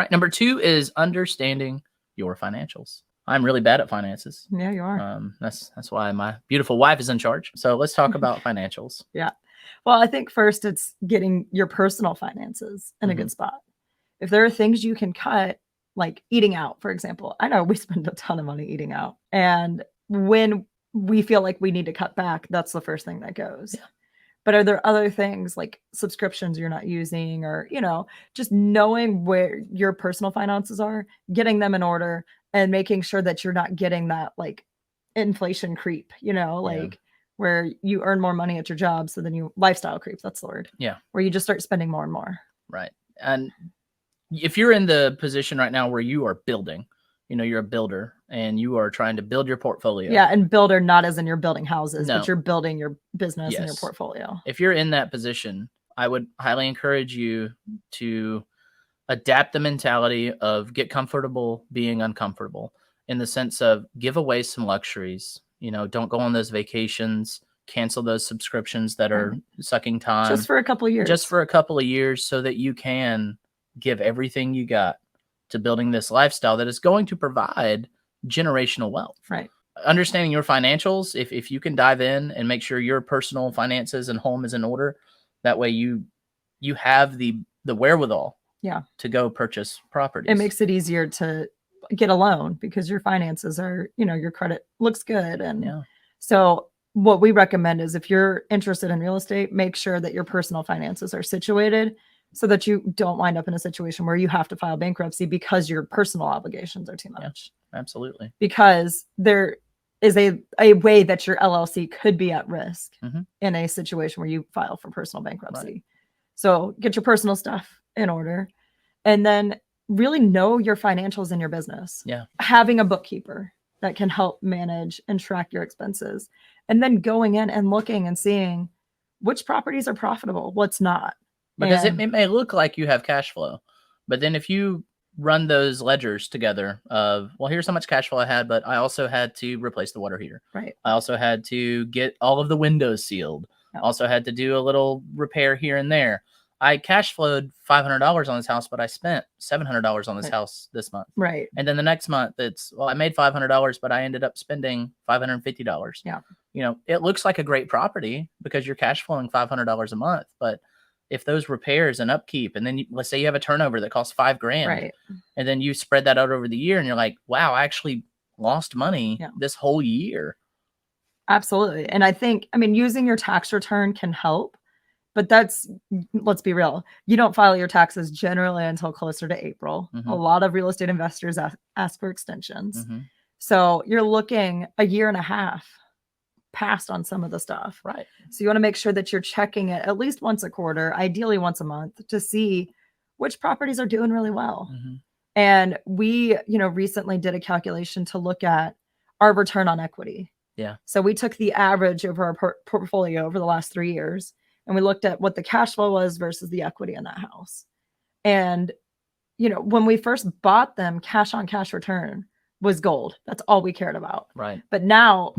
Right. Number 2 is understanding your financials. I'm really bad at finances. Yeah, you are. That's why my beautiful wife is in charge. So let's talk about financials. Yeah. Well, I think first it's getting your personal finances in a good spot. If there are things you can cut, like eating out, for example, I know we spend a ton of money eating out. And when we feel like we need to cut back, that's the first thing that goes. Yeah. But are there other things like subscriptions you're not using, or, just knowing where your personal finances are, getting them in order, and making sure that you're not getting that like inflation creep, where you earn more money at your job. So then lifestyle creep, that's the word. Yeah. Where you just start spending more and more. Right. And if you're in the position right now where you are building, you're a builder and you are trying to build your portfolio. Yeah. And builder, not as in you're building houses, No. but you're building your business and your Yes. portfolio. If you're in that position, I would highly encourage you to adapt the mentality of get comfortable being uncomfortable, in the sense of give away some luxuries. Don't go on those vacations, cancel those subscriptions that are sucking time. Just for a couple of years. Just for a couple of years, so that you can give everything you got to building this lifestyle that is going to provide generational wealth. Right. Understanding your financials, if you can dive in and make sure your personal finances and home is in order, that way you have the wherewithal to go purchase properties. It makes it easier to get a loan because your finances are, your credit looks good. And so what we recommend is if you're interested in real estate, make sure that your personal finances are situated so that you don't wind up in a situation where you have to file bankruptcy because your personal obligations are too much. Yeah, absolutely. Because there is a way that your LLC could be at risk in a situation where you file for personal bankruptcy. Right. So get your personal stuff in order, and then really know your financials in your business. Yeah. Having a bookkeeper that can help manage and track your expenses, and then going in and looking and seeing which properties are profitable, what's not. Because it may look like you have cash flow, but then if you run those ledgers together of, well, here's how much cash flow I had, but I also had to replace the water heater. Right. I also had to get all of the windows sealed. Yep. Also had to do a little repair here and there. I cash flowed $500 on this house, but I spent $700 on this house this month. Right. And then the next month I made $500, but I ended up spending $550. Yeah. It looks like a great property because you're cash flowing $500 a month, but if those repairs and upkeep, and then let's say you have a turnover that costs $5,000, right, and then you spread that out over the year, and you're like, wow, I actually lost money this whole year. Absolutely. And I think, using your tax return can help, but let's be real. You don't file your taxes generally until closer to April. A lot of real estate investors ask for extensions. So you're looking a year and a half past on some of the stuff. Right. So you want to make sure that you're checking it at least once a quarter, ideally once a month, to see which properties are doing really well. And we, recently did a calculation to look at our return on equity. Yeah. So we took the average over our portfolio over the last 3 years, and we looked at what the cash flow was versus the equity in that house. And, when we first bought them, cash on cash return was gold. That's all we cared about. Right. But now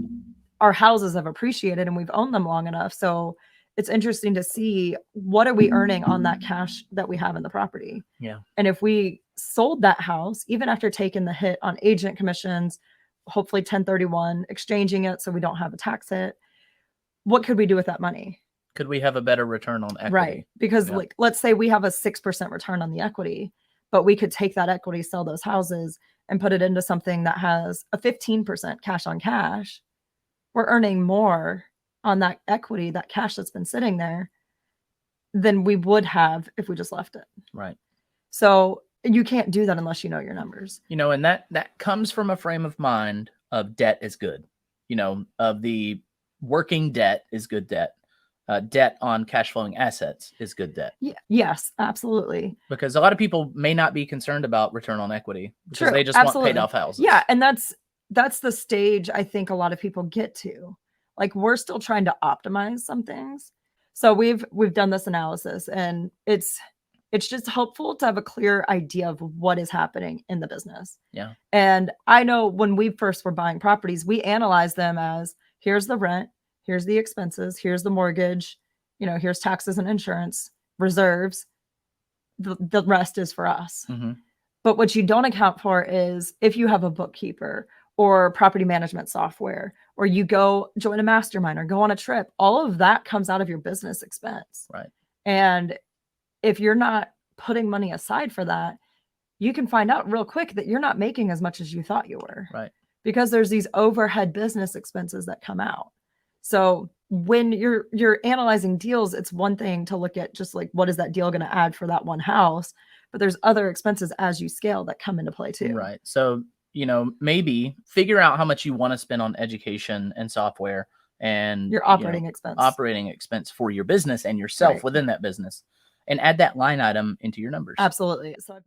our houses have appreciated and we've owned them long enough. So it's interesting to see what are we earning on that cash that we have in the property. Yeah. And if we sold that house, even after taking the hit on agent commissions, hopefully 1031, exchanging it so we don't have a tax hit, what could we do with that money? Could we have a better return on equity? Right. Because let's say we have a 6% return on the equity, but we could take that equity, sell those houses, and put it into something that has a 15% cash on cash. We're earning more on that equity, that cash that's been sitting there, than we would have if we just left it. Right. So you can't do that unless you know your numbers. And that comes from a frame of mind of debt is good. Of the working debt is good debt. Debt on cash flowing assets is good debt. Yeah, yes, absolutely. Because a lot of people may not be concerned about return on equity because they just want paid off houses. Yeah, and that's the stage I think a lot of people get to. Like, we're still trying to optimize some things. So we've done this analysis, and it's just helpful to have a clear idea of what is happening in the business. Yeah. And I know when we first were buying properties, we analyzed them as, here's the rent, here's the expenses, here's the mortgage, here's taxes and insurance, reserves. The rest is for us. But what you don't account for is if you have a bookkeeper or property management software, or you go join a mastermind or go on a trip, all of that comes out of your business expense. Right. And if you're not putting money aside for that, you can find out real quick that you're not making as much as you thought you were. Right. Because there's these overhead business expenses that come out. So when you're analyzing deals, it's one thing to look at just like, what is that deal going to add for that one house? But there's other expenses as you scale that come into play too. Right. So, maybe figure out how much you want to spend on education and software and your operating expense. Operating expense for your business and yourself within that business, and add that line item into your numbers. Absolutely. So